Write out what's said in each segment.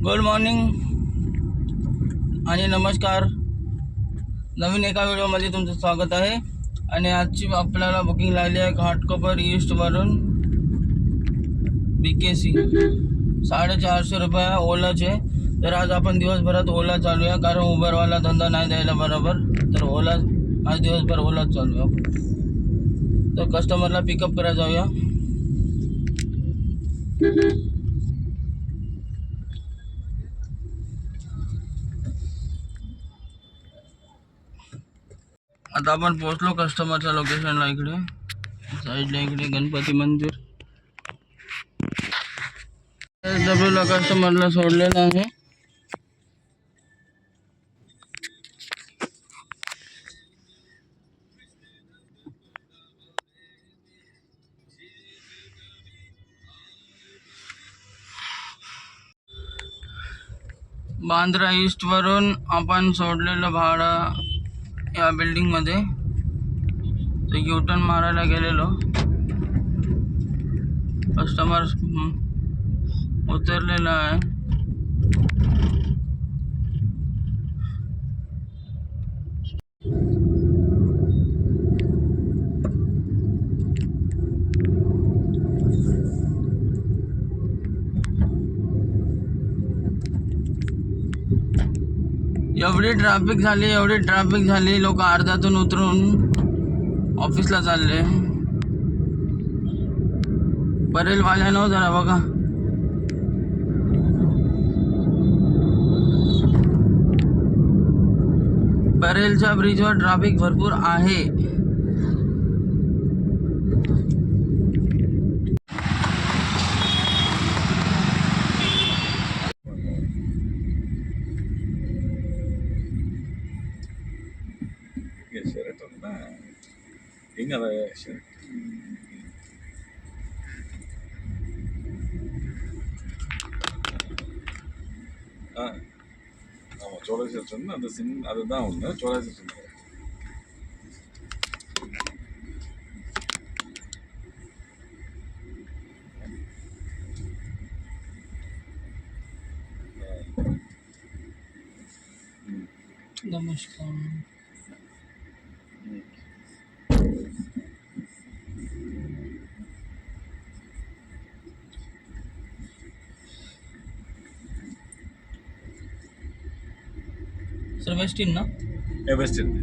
Good morning आणि नमस्कार. नवीन एका व्हिडिओमध्ये तुमचं स्वागत आहे. आणि आजची आपल्याला बुकिंग लागली आहे घाटकोपर ईस्टवरून BKC 450 रुपये ओलाचे. तर आज आपण दिवसभरात ओला चालू आहे, कारण उबरवाला धंदा नाही द्यायला बरोबर. तर ओला आज दिवसभर ओलाच चालू आहे. तर कस्टमरला पिकअप करायला जाऊया. आता आपण पोहोचलो कस्टमरच्या लोकेशनला. इकडे साईडला इकडे गणपती मंदिर. SW कस्टमरला सोडलेलं आहे. बांद्रा ईस्टवरून आपण सोडलेलं भाडं या बिल्डिंगमध्ये. तर युटर्न मारायला गेलेलो. कस्टमर उतरलेला आहे. एवढी ट्रॅफिक झाली, लोक अर्ध्यातून उतरून ऑफिसला चालले. परेलवाल्यानं जरा बघा. परेलच्या ब्रिजवर ट्रॅफिक भरपूर आहे. ஆமாம், சோழ செல்சன் அந்த அதுதான் ஒன்று. சோழ செல்சன் नमस्कार. सर वेस्टिन ना? வெஸ்டர்ன்.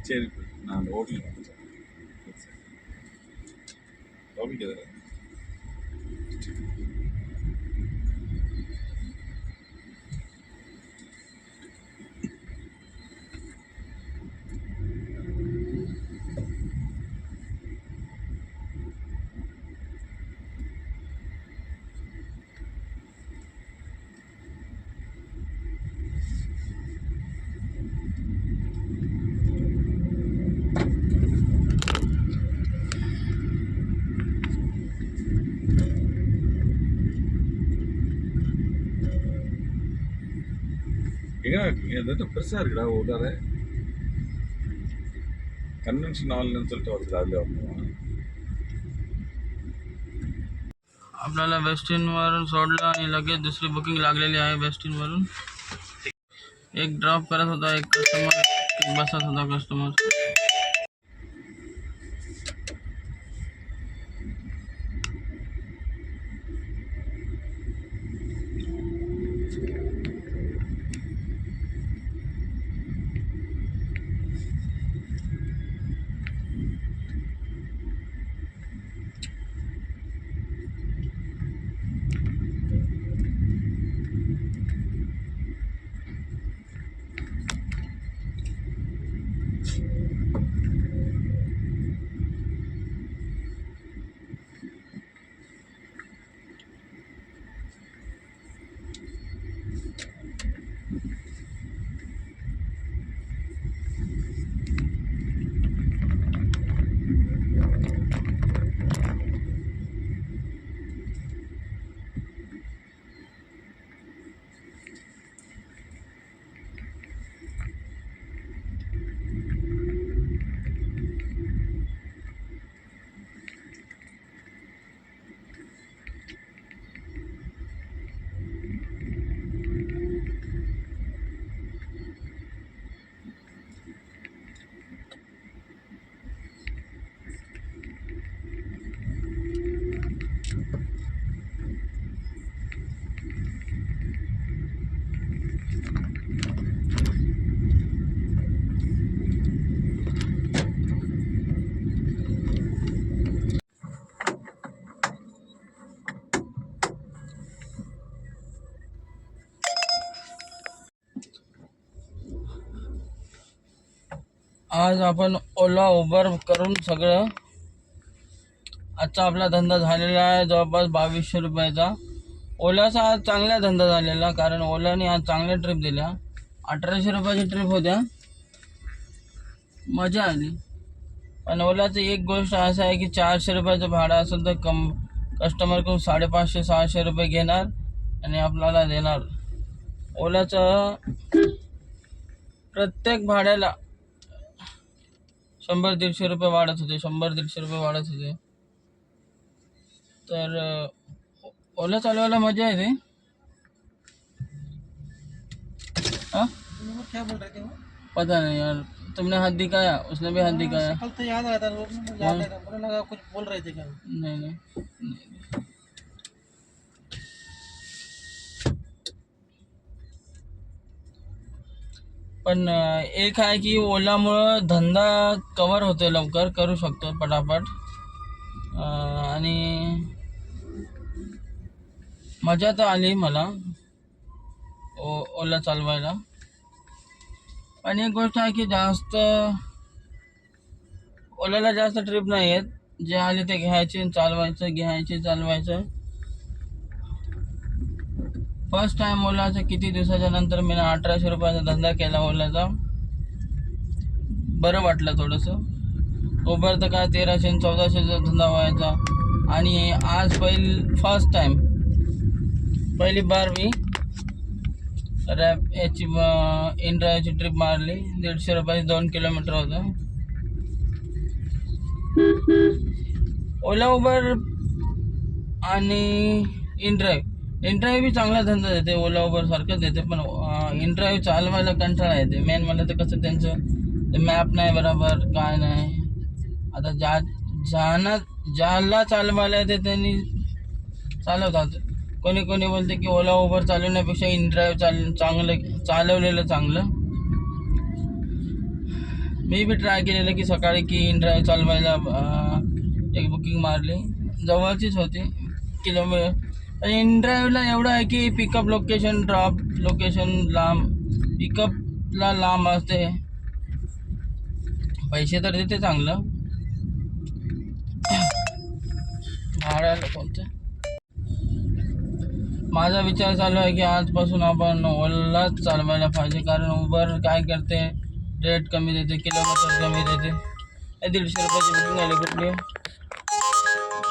சரி, நான் அந்த ஹோட்டலில் வந்துட்டேன். லாபிக்கு எதிராக எங்கே இருக்கீங்க? இது பெருசாக இருக்குடா. உள்ளார கன்வென்ஷன் ஹால்னு சொல்லிட்டு வருது. அதில் வரணுமா? आपल्याला वेस्टिनवरून सोडलं आणि लगेच दुसरी बुकिंग लागलेली आहे वेस्टिनवरून. एक ड्रॉप करत होता एक कस्टमर, एक बसत होता कस्टमर. आज आपण ओला उबर करून सगळं आजचा आपला धंदा झालेला आहे जवळपास 2200 रुपयाचा. ओलाचा आज चांगला धंदा झालेला, कारण ओलाने आज चांगल्या ट्रिप दिल्या. 1800 रुपयाची ट्रिप होत्या, मजा आली. पण ओलाची एक गोष्ट असं आहे की 400 रुपयाचं भाडं असेल तर कस्टमरकडून 550-600 रुपये घेणार आणि आपल्याला देणार. ओलाचं प्रत्येक भाड्याला 100-150 रुपये वाढत होते, 100-150 रुपये वाढत होते. तर ओला चालवायला मजा येते. हाँ क्या बोल रहे थे वो? पता नहीं यार, तुमने हाथ दिखाया, उसने भी हाथ दिखाया. कल तो याद आया था, वो मुझे याद आया था, मुझे लगा कुछ बोल रहे थे क्या. नहीं नहीं नहीं. पण एक आहे की ओलामुळं धंदा कवर होतो, लवकर करू शकतो पटापट. आणि मजा तर आली मला ओला चालवायला. आणि एक गोष्ट आहे की जास्त ओलाला जास्त ट्रिप नाही आहेत, जे आले ते घ्यायचे चालवायचं. फर्स्ट टाइम ओलाचं किती दिवसाच्या नंतर मी 1800 रुपयाचा धंदा केला ओलाचा. बरं वाटलं थोडंसं. उबर तर काय 1300-1400चा धंदा व्हायचा. आणि आज फर्स्ट टाइम पहिली बार मी रॅप याची इंड्राची ट्रिप मारली. 150 रुपयाची 2 किलोमीटर होतं. ओला उबर आणि इनड्राईव्ह बी चांगला धंदा देते, ओला उबर सारखंच देते. पण इनड्राईव्ह चालवायला कंटाळा येते. मेन मला तर कसं त्यांचं मॅप नाही बरोबर, काय नाही. आता ज्याला चालवायला येते त्यांनी चालवतात. कोणी बोलते की ओला उबर चालवण्यापेक्षा इनड्राईव्ह चालवलेलं चांगलं. मी बी ट्राय केलेलं की सकाळी की इनड्राईव्ह चालवायला एक बुकिंग मारली, जवळचीच होती किलोमीटर. इनड्राईव्हला एवढं आहे की पिकअप लोकेशन, ड्रॉप लोकेशन लांब, पिकअपला लांब असते. पैसे तर देते चांगलं. भाड्याला कोणतं. माझा विचार चालू आहे की आजपासून आपण ओलाच चालवायला पाहिजे, कारण उबर काय करते, रेट कमी देते, किलोमीटर कमी देते. 150 रुपयाची बुकिंग आली कुठली,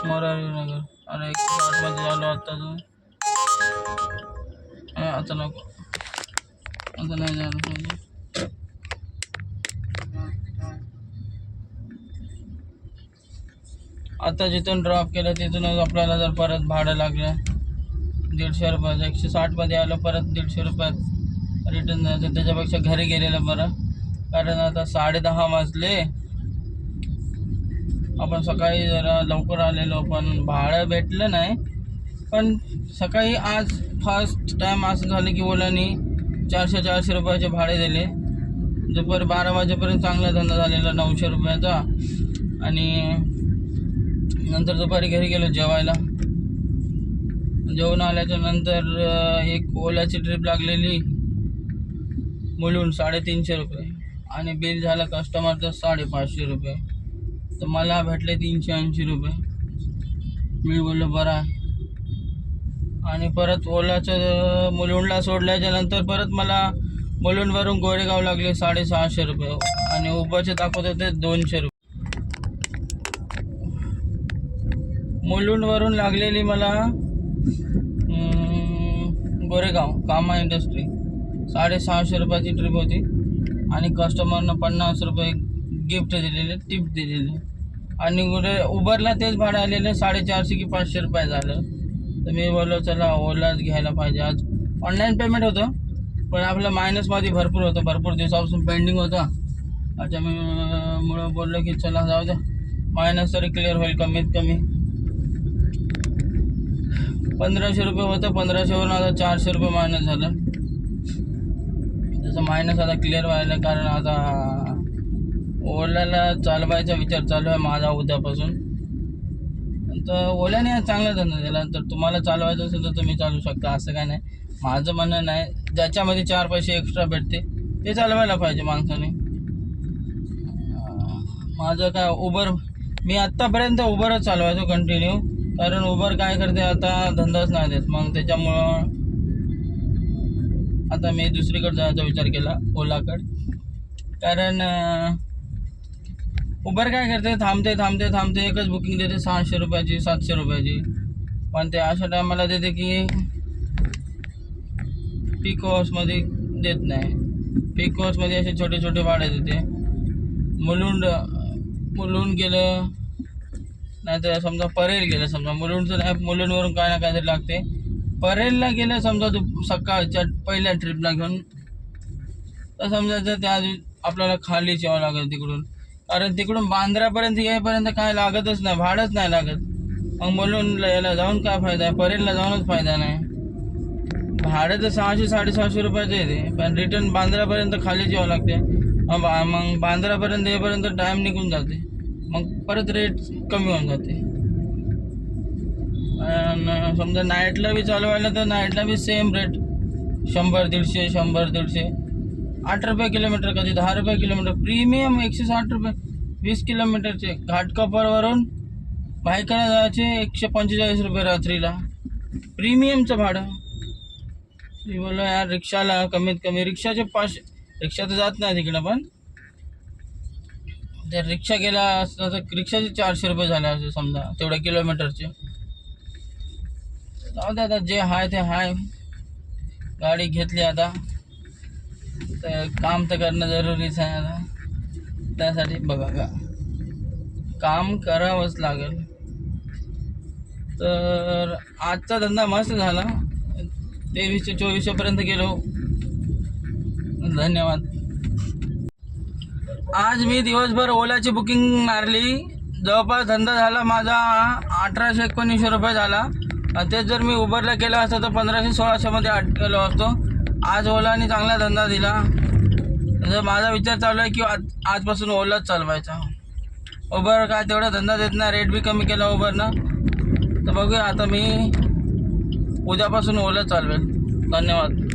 मोरारी नगर. अरे 160 झालो आता तू. आता नको, आता नाही झालं पाहिजे. आता जिथून ड्रॉप केलं तिथूनच आपल्याला जर परत भाडं लागलं 150 रुपयाचं, 160 आलं, परत 150 रुपयात रिटर्न जायचं. त्याच्यापेक्षा घरी गेलेलं बरं, कारण आता 10:30 वाजले. आपण सकाळी जरा लवकर आलेलो, पण भाडं भेटलं नाही. पण सकाळी आज फर्स्ट टाइम असं झालं की ओलानी 400 रुपयाचे भाडे दिले. दुपारी 12 वाजेपर्यंत चांगला धंदा झालेला 900 रुपयाचा. आणि नंतर दुपारी घरी गेलो जेवायला. जेवण आल्याच्या नंतर एक ओलाची ट्रिप लागलेली मुलून 350 रुपये, आणि बिल झालं कस्टमरचं 550 रुपये. तर मला भेटले 380 रुपये. मी बोललो बरं आहे. आणि परत ओलाचं मुलुंडला सोडल्याच्या नंतर परत मला मुलुंडवरून गोरेगाव लागले 650 रुपये, आणि उबरचे दाखवत होते 200 रुपये. मुलुंडवरून लागलेली मला गोरेगाव कामा इंडस्ट्री 650 रुपयाची ट्रिप होती. आणि कस्टमरनं 50 रुपये गिफ्ट दिलेले, टिप दिलेले. आणि उबरला तेच भाडं आलेलं 450 की 500 रुपये झालं. तर मी बोललो चला ओलाच घ्यायला पाहिजे. आज ऑनलाईन पेमेंट होतं, पण आपलं मायनसमध्ये भरपूर होतं, भरपूर दिवसापासून पेंडिंग होतं. अच्छा मी मुळे बोललो की चला जाऊ द्या, मायनस तरी क्लिअर होईल कमीत कमी. 1500 रुपये होतं, 1500वरून आता 400 रुपये मायनस झालं. त्याचं मायनस आता क्लिअर व्हायला, कारण आता ओलाला चालवायचा विचार चालू आहे माझा उद्यापासून. तर ओल्याने चांगला धंदा दिला. तर तुम्हाला चालवायचं असेल तर तुम्ही चालू शकता, असं काय नाही. माझं म्हणणं नाही, ज्याच्यामध्ये 4 पैसे एक्स्ट्रा भेटते ते चालवायला पाहिजे माणसाने. माझं काय उबर, मी आत्तापर्यंत उबरच चालवायचो कंटिन्यू, कारण उबर काय करते आता धंदाच नाही देत, मग त्याच्यामुळं आता मी दुसरीकडे जायचा विचार केला, ओलाकडे. कारण उबर काय करते, थांबते एकच बुकिंग देते 600 रुपयाची 700 रुपयाची, पण ते अशा टायमाला देते की पीक आवर्समध्ये देत नाही. पीक आवर्समध्ये असे छोटे छोटे भाडे देते. मुलुंड गेलं, नाही तर समजा परेल गेलं, समजा मुलुंडचं नाही, मुलुंडवरून काय ना काहीतरी लागते. परेलला गेलं समजा सकाळच्या पहिल्या ट्रिपला घेऊन, तर समजायचं त्या आपल्याला खालीच यावं लागेल तिकडून, कारण तिकडून बांद्रापर्यंत येईपर्यंत काय लागतच नाही, भाडंच नाही लागत. मग मुलुंडला यायला जाऊन काय फायदा आहे, परेलला जाऊनच फायदा नाही. भाडं तर 600-650 रुपयाचं येते, पण रिटर्न बांद्रापर्यंत खालीच यावं लागते. मग बांद्रापर्यंत येईपर्यंत टाईम निघून जाते, मग परत रेट कमी होऊन जाते. आणि समजा नाईटला बी चालवायला तर नाईटला बी सेम रेट 100-150, 100-150, 8 रुपये किलोमीटर, कधी 10 रुपये किलोमीटर. प्रीमियम 160 रुपये 20 किलोमीटरचे. घाटकोपरवरून भायखळा जायचे 145 रुपये रात्रीला, प्रीमियमचं भाडं. मी बोललो यार रिक्षाला कमीत कमी, रिक्षाचे 500, रिक्षा तर जात नाही तिकडं, पण जर रिक्षा गेला असता तर रिक्षाचे 400 रुपये झाले असे समजा तेवढ्या किलोमीटरचे. जाऊ दे आता, जे हाय ते हाय. गाडी घेतली आता तर काम तर करणं जरुरीच आहे आता, त्यासाठी बघा का काम करावंच लागेल. तर आजचा धंदा मस्त झाला, 2300-2400 पर्यंत गेलो. धन्यवाद. आज मी दिवसभर ओलाची बुकिंग मारली, जवळपास धंदा झाला माझा 1800-1900 रुपये झाला. तेच जर मी उबरला केला असतं तर 1500-1600 मध्ये अटकलो असतो. आज ओलाने चांगला धंदा दिला. तर माझा विचार चालू आहे की आजपासून ओलाच चालवायचा. उबर काय तेवढा धंदा देत नाही, रेट बी कमी केला उबरनं. तर बघूया आता मी उद्यापासून ओला चालवेल. धन्यवाद.